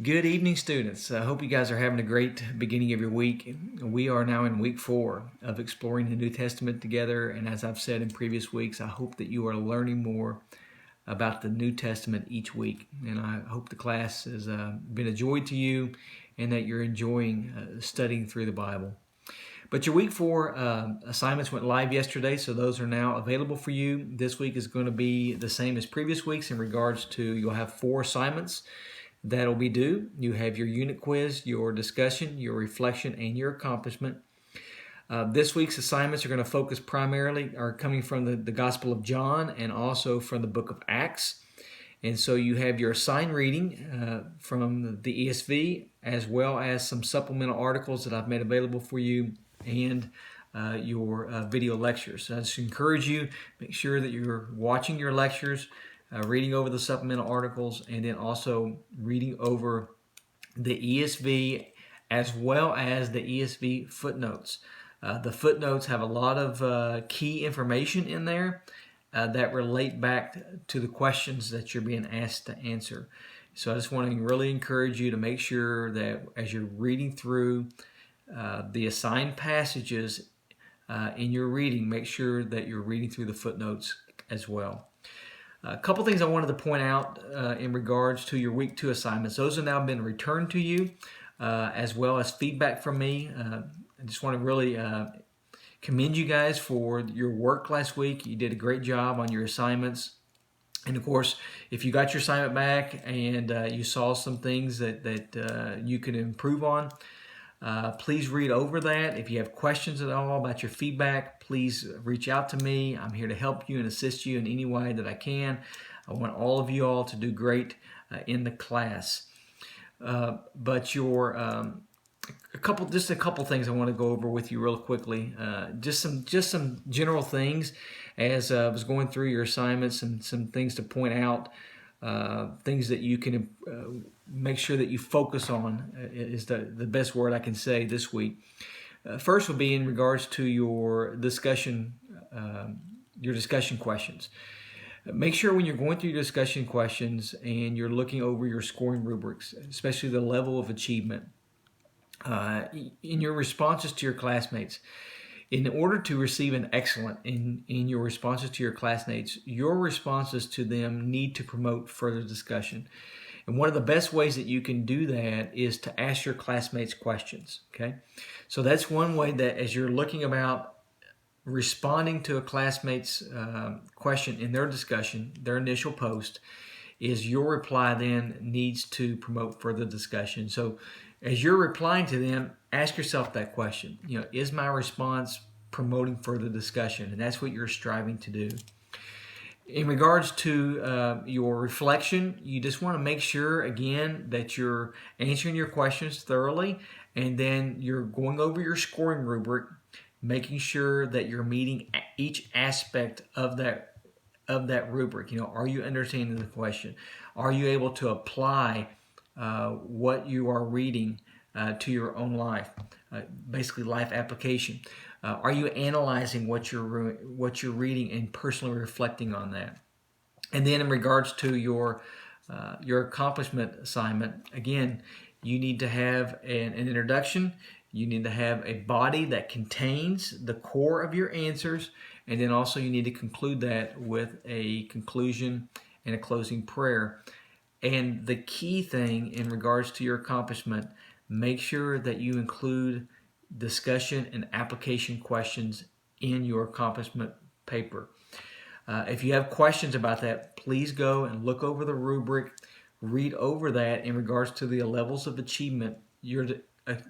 Good evening, students. I hope you guys are having a great beginning of your week. We are now in week 4 of exploring the New Testament together, and as I've said in previous weeks, I hope that you are learning more about the New Testament each week. And I hope the class has been a joy to you and that you're enjoying studying through the Bible. But your week 4 assignments went live yesterday, so those are now available for you. This week is going to be the same as previous weeks in regards to you'll have 4 assignments that'll be due. You have your unit quiz, your discussion, your reflection, and your accomplishment. This week's assignments are going to focus primarily are coming from the Gospel of John and also from the book of Acts. And so you have your assigned reading from the ESV as well as some supplemental articles that I've made available for you and your video lectures. So I just encourage you, make sure that you're watching your lectures, reading over the supplemental articles, and then also reading over the ESV as well as the ESV footnotes. The footnotes have a lot of key information in there that relate back to the questions that you're being asked to answer. So I just want to really encourage you to make sure that as you're reading through the assigned passages in your reading, make sure that you're reading through the footnotes as well. A couple things I wanted to point out in regards to your week 2 assignments. Those have now been returned to you as well as feedback from me. I just want to really commend you guys for your work last week. You did a great job on your assignments. And of course, if you got your assignment back and you saw some things that you could improve on, please read over that. If you have questions at all about your feedback, please reach out to me. I'm here to help you and assist you in any way that I can. I want all of you all to do great in the class. But your a couple things I want to go over with you real quickly. Just some general things as I was going through your assignments and some things to point out. Things that you can make sure that you focus on is the best word I can say this week. First would be in regards to your discussion questions. Make sure when you're going through your discussion questions and you're looking over your scoring rubrics, especially the level of achievement, in your responses to your classmates, in order to receive an excellent in your responses to your classmates, your responses to them need to promote further discussion. And one of the best ways that you can do that is to ask your classmates questions, okay? So that's one way that as you're looking about responding to a classmate's question in their discussion, their initial post, is your reply then needs to promote further discussion. So as you're replying to them, ask yourself that question. Is my response promoting further discussion? And that's what you're striving to do. In regards to your reflection, you just want to make sure, again, that you're answering your questions thoroughly, and then you're going over your scoring rubric, making sure that you're meeting each aspect of that rubric. Are you understanding the question? Are you able to apply what you are reading to your own life? Basically, life application. Are you analyzing what you're reading and personally reflecting on that? And then, in regards to your accomplishment assignment, again, you need to have an introduction. You need to have a body that contains the core of your answers, and then also you need to conclude that with a conclusion and a closing prayer. And the key thing in regards to your accomplishment, make sure that you include discussion and application questions in your accomplishment paper. If you have questions about that, please go and look over the rubric, read over that in regards to the levels of achievement. Your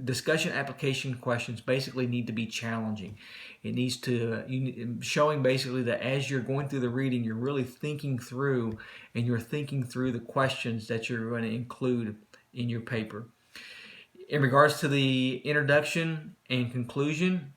discussion application questions basically need to be challenging. It needs to showing basically that as you're going through the reading, you're really thinking through the questions that you're going to include in your paper. In regards to the introduction and conclusion,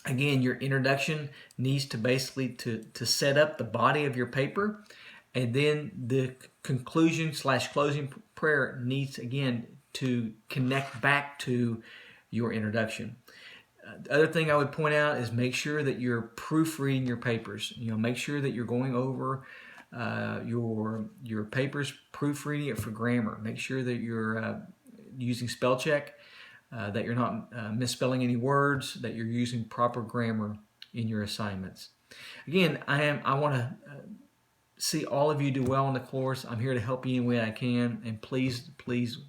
again, your introduction needs to basically to set up the body of your paper, and then the conclusion/closing prayer needs again to connect back to your introduction. The other thing I would point out is make sure that you're proofreading your papers. Make sure that you're going over your papers, proofreading it for grammar. Make sure that you're using spell check, that you're not misspelling any words, that you're using proper grammar in your assignments. Again, I want to see all of you do well in the course. I'm here to help you any way I can, and please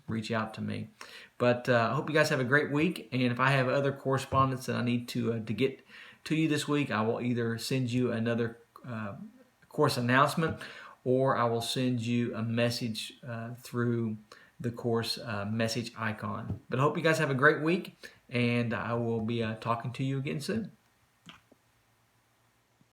reach out to me. But I hope you guys have a great week, and if I have other correspondence that I need to get to you this week, I will either send you another course announcement, or I will send you a message through the course message icon. But I hope you guys have a great week, and I will be talking to you again soon.